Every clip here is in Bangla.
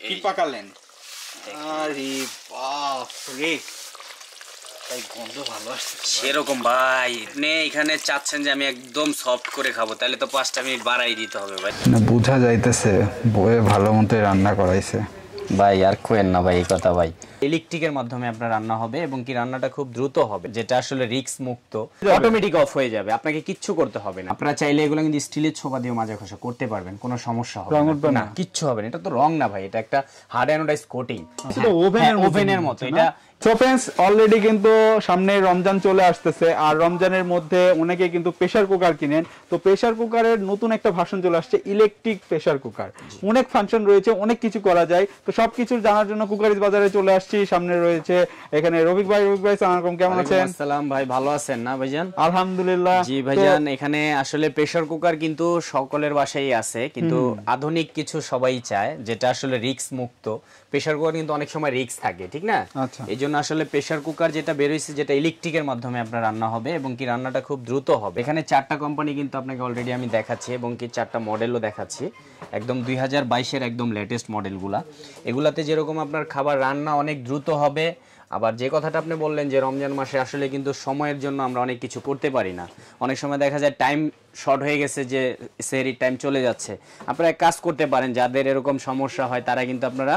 কি পাকালেন? আরে বাপ রে, ভাই গন্ধ ভালো আসছে সেরকম ভাই। আপনি এখানে চাচ্ছেন যে আমি একদম সফট করে খাবো, তাহলে তো 5টা মিনিট বাড়াই দিতে হবে ভাই। না বোঝা যাইতেছে বয়ে ভালো মতোই রান্না করাইছে ভাই। আর কোয়েন না ভাই এই কথা ভাই। ইলেকট্রিকের মাধ্যমে আপনার রান্না হবে এবং কি রান্নাটা খুব দ্রুত হবে, যেটা আসলে রিস্ক মুক্ত। অটোমেটিক অফ হয়ে যাবে, আপনাকে কিচ্ছু করতে হবে না। আপনারা চাইলে এগুলো কিন্তু স্টিলের ছোবা দিয়ে মাজা ঘষা করতে পারবেন, কোনো সমস্যা হবে না, কিচ্ছু হবে না। এটা তো রং না ভাই, এটা একটা হার্ড অ্যানোডাইজ কোটিং, ওভেনের মতো। এটা সো ফ্রেন্ডস, অলরেডি কিন্তু সামনে রমজান চলে আসতেছে, আর রমজানের মধ্যে অনেকে কিন্তু প্রেসার কুকার কিনেন। তো প্রেসার কুকারের নতুন একটা ভার্সন চলে আসছে, ইলেকট্রিক প্রেসার কুকার। অনেক ফাংশন রয়েছে, অনেক কিছু করা যায়। তো সবকিছু জানার জন্য কুকারিজ বাজারে চলে আসছি। সামনে রয়েছে এখানে রবিক ভাই। রবিক ভাই আসসালামু আলাইকুম, কেমন আছেন? আসসালাম ভাই, ভালো আছেন না ভাইজান? আলহামদুলিল্লাহ। জি ভাইজান, এখানে আসলে প্রেসার কুকার কিন্তু সকলের বাসায় আছে, কিন্তু আধুনিক কিছু সবাই চায়, যেটা আসলে রিস্ক মুক্ত। প্রেসার কুকার কিন্তু অনেক সময় রিস্ক থাকে, ঠিক না? এই জন্য আসলে প্রেসার কুকার যেটা বের হয়েছে, যেটা ইলেকট্রিকের মাধ্যমে আপনার রান্না হবে এবং কি রান্নাটা খুব দ্রুত হবে। এখানে 4টা কোম্পানি কিন্তু আপনাকে অলরেডি আমি দেখাচ্ছি এবং কি 4টা মডেলও দেখাচ্ছি, একদম 2022-এর একদম লেটেস্ট মডেলগুলা। এগুলাতে যেরকম আপনার খাবার রান্না অনেক দ্রুত হবে। আবার যে কথাটা আপনি বললেন যে রমজান মাসে আসলে কিন্তু সময়ের জন্য আমরা অনেক কিছু করতে পারি না, অনেক সময় দেখা যায় টাইম শর্ট হয়ে গেছে, যে সেহরির টাইম চলে যাচ্ছে। আপনারা এক কাজ করতে পারেন, যাদের এরকম সমস্যা হয় তারা কিন্তু আপনারা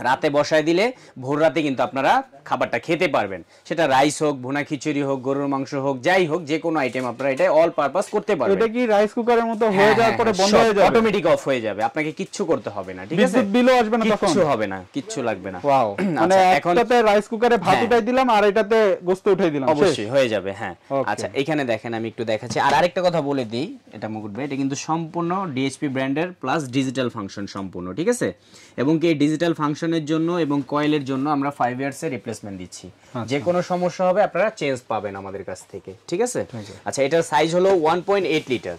রাতে বসায় দিলে ভোর রাতে কিন্তু আপনারা খাবারটা খেতে পারবেন। সেটা রাইস হোক, ভুনা খিচুড়ি হোক, গরুর মাংস হোক, যাই হোক, যে কোনো আইটেম আপনারা এটা অল পারপাস করতে পারবেন। এটা কি রাইস কুকারের মতো হয়ে যাওয়ার পরে বন্ধ হয়ে যাবে? অটোমেটিক অফ হয়ে যাবে, আপনাকে কিচ্ছু করতে হবে না, ঠিক আছে? বিদ্যুৎ বিলও আসবে না, তখন কিচ্ছু হবে না, কিচ্ছু লাগবে না। ওয়াও, মানে একটাতে রাইস কুকারে ভাত উঠাই দিলাম আর এটাতে গোশত উঠাই দিলাম, অবশ্যই হয়ে যাবে। হ্যাঁ, আচ্ছা এখানে দেখেন আমি একটু দেখাচ্ছি। আর আরেকটা কথা বলে দিই, এটা মুকুট ভাই, এটা কিন্তু সম্পূর্ণ ডিএইচপি ব্র্যান্ডের প্লাস ডিজিটাল ফাংশন সম্পূর্ণ, ঠিক আছে? এবং কি এই ডিজিটাল ফাংশনের জন্য এবং কয়েলের জন্য আমরা 5 ইয়ার্স এর রিপ্লেসমেন্ট দিচ্ছি। যে কোনো সমস্যা হবে আপনারা চেঞ্জ পাবেন আমাদের কাছ থেকে, ঠিক আছে? আচ্ছা, এটার সাইজ হলো 1.8 লিটার।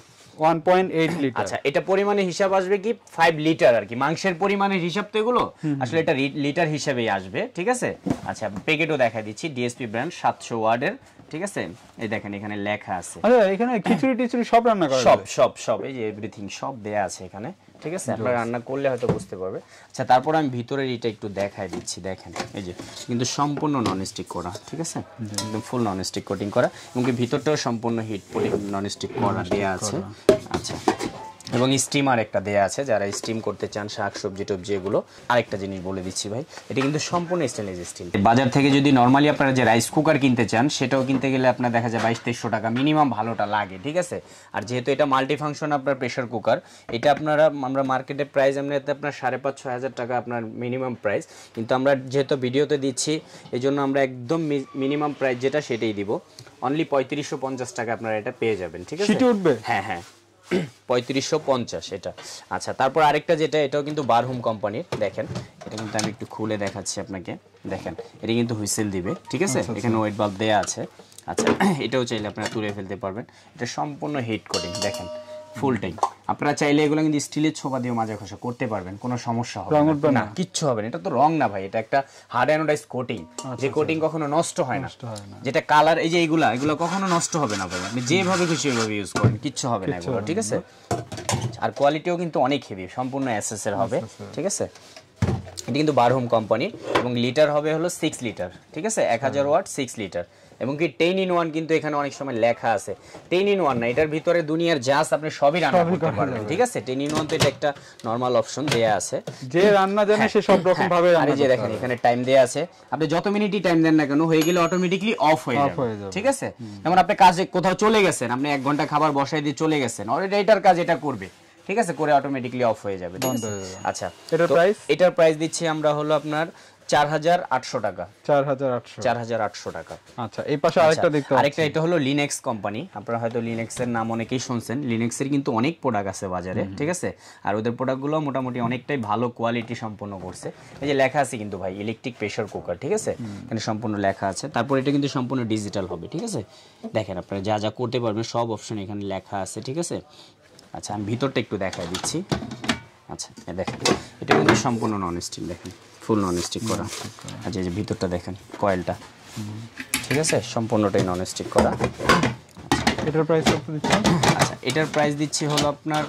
1.8 লিটার। আচ্ছা, এটা পরিমাণে হিসাব আসবে কি 5 লিটার আর কি, মাংসের পরিমাণের হিসাব তো এগুলো আসলে এটা লিটার হিসেবেই আসবে, ঠিক আছে? আচ্ছা, প্যাকেটও দেখা দিচ্ছি, ডিএসপি ব্র্যান্ড 700 ওয়াটের, ঠিক আছে? এই দেখেন এখানে লেখা আছে। আচ্ছা, এখানে খিচুড়ি টিচুড়ি সব রান্না করা যাবে? সব এই যে এভরিথিং সব দেয়া আছে এখানে, ঠিক আছে? আপনারা রান্না করলে হয়তো বুঝতে পারবে। আচ্ছা, তারপর আমি ভিতরের এটা একটু দেখাই দিচ্ছি। দেখেন এই যে কিন্তু সম্পূর্ণ ননস্টিক করা, ঠিক আছে? একদম ফুল ননস্টিক কোটিং করা এবং কি ভিতরটাও সম্পূর্ণ হিট ননস্টিক করা দেয়া আছে। আচ্ছা, এবং স্টিমার একটা দেয়া আছে, যারা স্টিম করতে চান শাকসবজি টবজি এগুলো। আরেকটা জিনিস বলে দিচ্ছি ভাই, এটা কিন্তু সম্পূর্ণ স্টেনলেস স্টিল। বাজার থেকে যদি নর্মালি আপনারা যে রাইস কুকার কিনতে চান, সেটাও কিনতে গেলে আপনার দেখা যায় 2200-2300 টাকা মিনিমাম ভালোটা লাগে, ঠিক আছে? আর যেহেতু এটা মাল্টি ফাংশন আপনার প্রেসার কুকার, এটা আমরা মার্কেটে প্রাইস এমনিতে আপনার 5,500-6,000 টাকা আপনার মিনিমাম প্রাইস, কিন্তু আমরা যেহেতু ভিডিওতে দিচ্ছি এই জন্য আমরা একদম মিনিমাম প্রাইস যেটা সেটাই দিব, অনলি 3550 টাকা আপনারা এটা পেয়ে যাবেন, ঠিক আছে? হ্যাঁ 3550 এটা। আচ্ছা, তারপর আরেকটা যেটা, এটাও কিন্তু বারহুম কোম্পানির। দেখেন এটা কিন্তু আমি একটু খুলে দেখাচ্ছি আপনাকে। দেখেন এটা কিন্তু হুইসেল দিবে, ঠিক আছে? এখানে ওয়েট বাল্ব দেয়া আছে। আচ্ছা, এটাও চাইলে আপনারা তুলে ফেলতে পারবেন। এটা সম্পূর্ণ হিট কোটিং, দেখেন ফুল টাইম। আপনারা চাইলে এগুলো কিন্তু স্টিলের ছোবা দিয়ে মাজা ঘষা করতে পারবেন, কোনো সমস্যা হবে না, কিচ্ছু হবে না। এটা তো রং না ভাই, এটা একটা হার্ড অ্যানোডাইজ কোটিং, যে কোটিং কখনো নষ্ট হয় না। যেটা কালার, এই যে এগুলো কখনো নষ্ট হবে না ভাই, আপনি যেভাবে খুশি ওইভাবে ইউজ করেন, কিচ্ছু হবে না এগুলো, ঠিক আছে? আর কোয়ালিটিও কিন্তু অনেক হেভি, সম্পূর্ণ এসএস এর হবে, ঠিক আছে? এটা কিন্তু বারহুম কোম্পানির এবং লিটার হবে হলো 6 লিটার, ঠিক আছে? 1000 ওয়াট 6 লিটার। এবং কি 10 in 1 কিন্তু এখানে অনেক সময় লেখা আছে। 10 in 1 না, এটার ভিতরে দুনিয়ার জাস আপনি সবই রান্না করতে পারবেন, ঠিক আছে? 10 in 1 তো এটা একটা নরমাল অপশন দেয়া আছে, যে রান্না জানে সে সব রকম ভাবে রান্না। আর এই যে দেখেন এখানে টাইম দেয়া আছে, আপনি যত মিনিটই টাইম দেন না কেন হয়ে গেলে অটোমেটিক্যালি অফ হয়ে যাবে, ঠিক আছে? যেমন আপনি কাজে কোথাও চলে গেছেন, আপনি 1 ঘন্টা খাবার বসায় দিয়ে চলে গেছেন, অলরেডি এটার কাজ এটা করবে, ঠিক আছে? করে অটোমেটিক্যালি অফ হয়ে যাবে। আচ্ছা, এটার প্রাইস দিচ্ছি আমরা হলো আপনার 4800 টাকা। 4800 টাকা। আচ্ছা, এই পাশে আরেকটা দেখতে পাচ্ছি, আরেকটা এটা হলো লিনেক্স কোম্পানি। আপনারা হয়তো লিনেক্সের নাম অনেকেই শুনছেন। লিনেক্সের কিন্তু অনেক প্রোডাক্ট আছে বাজারে, ঠিক আছে? আর ওদের প্রোডাক্টগুলো মোটামুটি অনেকটাই ভালো কোয়ালিটি সম্পন্ন করছে। এই যে লেখা আছে কিন্তু ভাই ইলেকট্রিক প্রেসার কুকার, ঠিক আছে? এখানে সম্পূর্ণ লেখা আছে। তারপর এটা কিন্তু সম্পূর্ণ ডিজিটাল হবে, ঠিক আছে? দেখেন আপনারা যা যা করতে পারবেন সব অপশন এখানে লেখা আছে, ঠিক আছে? আচ্ছা, আমি ভিতরটা একটু দেখাই দিচ্ছি। আচ্ছা, দেখেন এটা কিন্তু সম্পূর্ণ নন স্টিক, দেখেন ফুল নন স্টিক করা। আচ্ছা, এই যে ভিতরটা দেখেন কয়েলটা, ঠিক আছে? সম্পূর্ণটাই নন স্টিক করা। এটার প্রাইস কত দিচ্ছেন? আচ্ছা, এটার প্রাইস দিচ্ছি হলো আপনার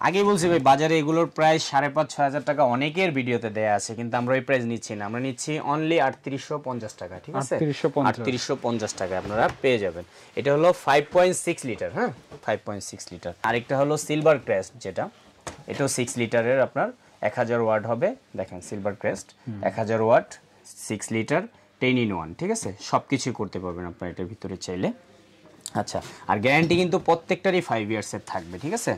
আগে বলছি ভাই বাজারে এগুলোর প্রাইস 5,500-6,000 টাকা অনেকের ভিডিওতে দেয়া আছে, কিন্তু আমরা ওই প্রাইস নিচ্ছি না, আমরা নিচ্ছি অনলি 3850 টাকা। ঠিক আছে, 3850 টাকা আপনারা পেয়ে যাবেন। এটা হলো 5.6 লিটার, হ্যাঁ 5.6 লিটার। আরেকটা হলো সিলভার ক্রেস্ট, যেটা এটাও 6 লিটারের, আপনার 1000 ওয়াট হবে। দেখেন silver crest 1000 watt, 6 litre, 10 in 1। ঠিক আছে, সব কিছুই করতে পারবেন আপনার এটার ভিতরে চাইলে। আচ্ছা, আর গ্যারান্টি কিন্তু প্রত্যেকটারই 5 ইয়ার্স এর থাকবে। ঠিক আছে,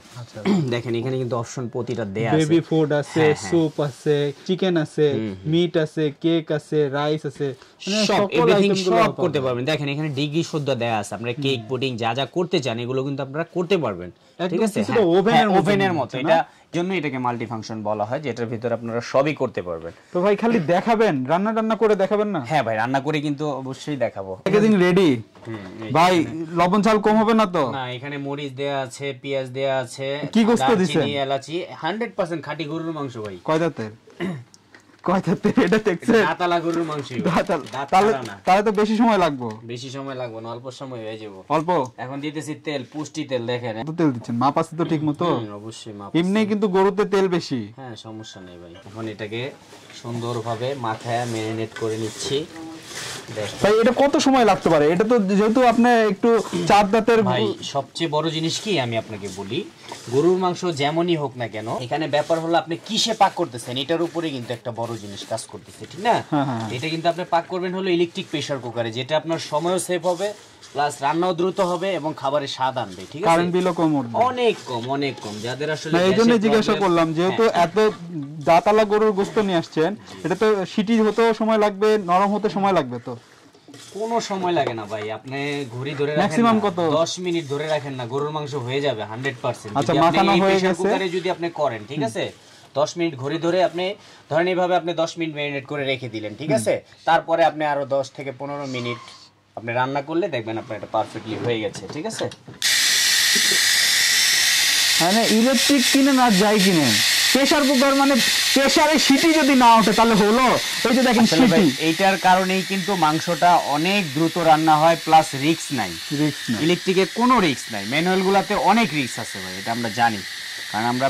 দেখেন এখানে কিন্তু অপশন প্রতিটা দেয়া আছে, বেবি ফুড আছে, স্যুপ আছে, চিকেন আছে, মিট আছে, কেক আছে, রাইস আছে, মানে সব সকল এভরিথিং আইটেমগুলো সব করতে পারবেন। দেখেন এখানে ডিগ্রি শুদ্ধ দেয়া আছে, আপনারা কেক পুডিং যা যা করতে চান এগুলো কিন্তু আপনারা করতে পারবেন। ঠিক আছে, ওভেনের মতো, এটা জন্য এটাকে মাল্টি ফাংশন বলা হয়, যেটার ভিতরে আপনারা সবই করতে পারবেন। তো ভাই খালি দেখাবেন, রান্না করে দেখাবেন না? হ্যাঁ ভাই, রান্না করে কিন্তু অবশ্যই দেখাবো। প্যাকেজিং রেডি ভাই, লবণ ঝাল কম হবে না তো? না, এখানে মরিচ দেয়া আছে, পেঁয়াজ দেয়া আছে, কি গোশত দিছেন? এলাচি, 100% খাঁটি গরুর মাংস ভাই। কয় দাঁতের এটা দেখছে? দাঁতালা গরুর মাংস। তাহলে তো বেশি সময় লাগবে। বেশি সময় লাগবে না, অল্প সময় হয়ে যাবে। অল্প? এখন দিতেছি তেল, পুষ্টি তেল। দেখেন কত তেল দিচ্ছেন, মাপ আছে তো ঠিক মতো? অবশ্যই মাপ। এমনি কিন্তু গরুতে তেল বেশি। হ্যাঁ, সমস্যা নেই ভাই। এখন এটাকে সুন্দরভাবে মাখায় ম্যারিনেট করে নিচ্ছি। ভাই এটা কত সময় লাগতে পারে? এটা তো যেহেতু আপনি একটু 4 দাঁতের ভাই, সবচেয়ে বড় জিনিস কি আমি আপনাকে বলি, গরুর মাংস যেমনই হোক না কেন, এখানে ব্যাপার হলো আপনি কিসে পাক করতেছেন, এটার উপরে কিন্তু একটা বড় জিনিস কাজ করতেছে, ঠিক না? এটা কিন্তু আপনি পাক করবেন হলো ইলেকট্রিক প্রেসার কুকারে, যেটা আপনার সময়ও সেভ হবে, প্লাস রান্নাও দ্রুত হবে এবং খাবারের স্বাদ আনবে। ঠিক আছে, কারেন্ট বিলও কম উঠবে। অনেক কম যাদের আসলে। এইজন্য জিজ্ঞাসা করলাম, যেহেতু এত দাঁতালা গরুর গোশত নিয়ে আসছেন, এটা তো সিটি হতেও সময় লাগবে, নরম হতে সময় লাগবে। তো কোনো সময় লাগে না ভাই, আপনি ঘড়ি ধরে রাখেন, ম্যাক্সিমাম কত? 10 মিনিট ধরে রাখেন না, গরুর মাংস হয়ে যাবে 100%। আচ্ছা, মাখানো হয়ে গেছে কুকারে যদি আপনি করেন, ঠিক আছে, 10 মিনিট ঘড়ি ধরে আপনি ধরেন এইভাবে আপনি 10 মিনিট ম্যারিনেট করে রেখে দিলেন, ঠিক আছে, তারপরে আপনি আরো 10 থেকে 15 মিনিট আপনি রান্না করলে দেখবেন আপনার এটা পারফেক্টলি হয়ে গেছে। ঠিক আছে, মানে ইলেকট্রিক কিনে না যাই কিনে, প্রেসার কুকার মানে প্রেসারে সিটি যদি না ওঠে তাহলে হলো। এই যে দেখেন সিটি, এইটার কারণেই কিন্তু মাংসটা অনেক দ্রুত রান্না হয়, প্লাস রিস্ক নাই। ইলেকট্রিকে কোনো রিস্ক নাই, ম্যানুয়াল গুলাতে অনেক রিস্ক আছে ভাই, এটা আমরা জানি, কারণ আমরা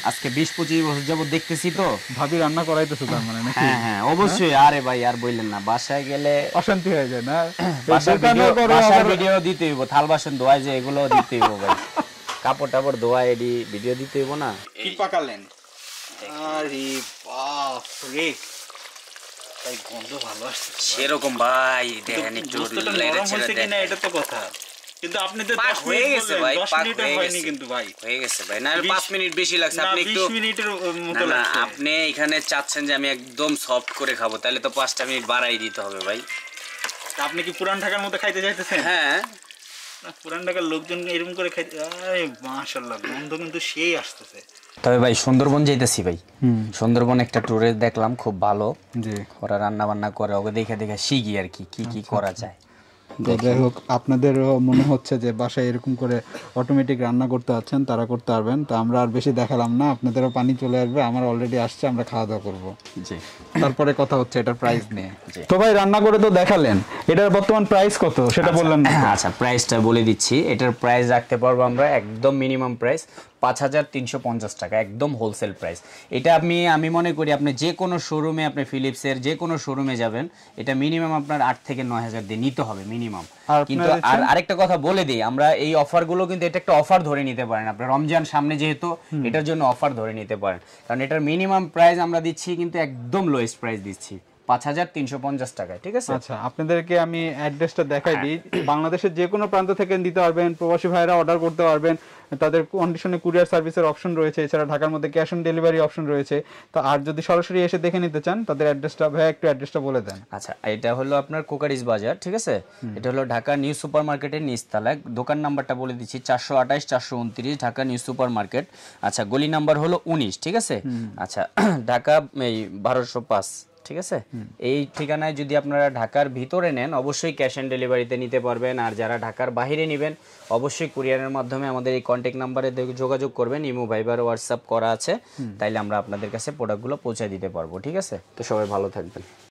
আজকে 20-25 বছর যাবত দেখতেছি। তো ভাবি রান্না করাইতেছো তার মানে নাকি? হ্যাঁ অবশ্যই। আরে ভাই আর বললেন না, বাসায় গেলে অশান্তি হয়ে যায় না? বাসার ভিডিও দিতে হইব, থাল বাসন ধোয়ায় যে এগুলো দিতে হইব ভাই, কাপড় টাপড় ধোয়া এডি ভিডিও দিতে হইব না। কি পাকালেন? আরে বাপ রে, ভাই গন্ধ ভালো আসছে সেরকম ভাই। দেখেন একটু নরম হয়েছে কিনা এটা তো কথা, কিন্তু আপনি তো 10 হয়ে গেছে ভাই, 10 মিনিট হয়নি কিন্তু ভাই। হয়ে গেছে ভাই, না 5 মিনিট বেশি লাগছে। আপনি একটু 20 মিনিটের মতো না, লাগছে। আপনি এখানে চাচ্ছেন যে আমি একদম সফট করে খাবো, তাহলে তো 5টা মিনিট বাড়াই দিতে হবে ভাই। আপনি কি পুরান ঢাকার মতো খাইতে চাইতেছেন? হ্যাঁ, না, পুরান ঢাকার লোকজন এরকম করে খাইতে, আরে মাশাআল্লাহ, গন্ধ কিন্তু সেই আসতেছে। তবে ভাই সুন্দরবন যাইতেছি ভাই, সুন্দরবন একটা ট্যুরে দেখলাম, খুব ভালো। জি, ওরা রান্না বান্না করে, ওকে দেখে দেখে শিখি আর কি করা যায়। যাই হোক, আপনাদেরও মনে হচ্ছে যে বাসায় এরকম করে অটোমেটিক রান্না করতে পারছেন, তারা করতে পারবেন। তো আমরা আর বেশি দেখালাম না, আপনাদেরও পানি চলে আসবে, আমার অলরেডি আসছে, আমরা খাওয়া দাওয়া করবো। জি, তারপরে কথা হচ্ছে এটার প্রাইস নিয়ে। তো ভাই রান্না করে তো দেখালেন, এটার বর্তমান প্রাইস কত সেটা বললেন না? আচ্ছা, প্রাইসটা বলে দিচ্ছি। এটার প্রাইস রাখতে পারবো আমরা একদম মিনিমাম প্রাইস 5,350 টাকা, একদম হোলসেল প্রাইস। এটা আমি মনে করি আপনি যে কোনো শোরুমে, আপনি ফিলিপসের যে কোনো শোরুমে যাবেন, এটা মিনিমাম আপনার 8 থেকে 9,000 দিয়ে নিতে হবে মিনিমাম। কিন্তু আর আরেকটা কথা বলে দিই, আমরা এই অফারগুলো কিন্তু এটা একটা অফার ধরে নিতে পারেন, আপনার রমজান সামনে যেহেতু, এটার জন্য অফার ধরে নিতে পারেন, কারণ এটার মিনিমাম প্রাইস আমরা দিচ্ছি কিন্তু একদম লোয়েস্ট প্রাইস দিচ্ছি 5,350 টাকায়। ঠিক আছে, আচ্ছা, আপনাদেরকে আমি অ্যাড্রেসটা দেখাই দিই। বাংলাদেশের যে কোনো প্রান্ত থেকে নিতে পারবেন, প্রবাসী ভাইরা অর্ডার করতে পারবেন, তাদের কন্ডিশনে কুরিয়ার সার্ভিসের অপশন রয়েছে, এছাড়া ঢাকার মধ্যে ক্যাশ অন ডেলিভারি অপশন রয়েছে। তো আর যদি সরাসরি এসে দেখে নিতে চান, তাদের অ্যাড্রেসটা ভাইয়া একটু অ্যাড্রেসটা বলে দেন। আচ্ছা, এটা হলো আপনার কুকারিজ বাজার, ঠিক আছে, এটা হলো ঢাকা নিউ সুপার মার্কেটের নিচতলায়, দোকান নাম্বারটা বলে দিচ্ছি 428 429 ঢাকা নিউ সুপার মার্কেট। আচ্ছা, গলি নাম্বার হলো 19, ঠিক আছে। আচ্ছা, ঢাকা এই 1205, ঠিক আছে। এই ঠিকানায় যদি আপনারা ঢাকার ভিতরে নেন, অবশ্যই ক্যাশ অন ডেলিভারিতে নিতে পারবেন, আর যারা ঢাকার বাইরে নেবেন অবশ্যই কুরিয়ারের মাধ্যমে আমাদের এই কন্ট্যাক্ট নাম্বারে যোগাযোগ করবেন, ইমো, ভাইবার, হোয়াটসঅ্যাপ করা আছে, তাইলে আমরা আপনাদের কাছে প্রোডাক্টগুলো পৌঁছে দিতে পারবো। ঠিক আছে, তো সবাই ভালো থাকবেন।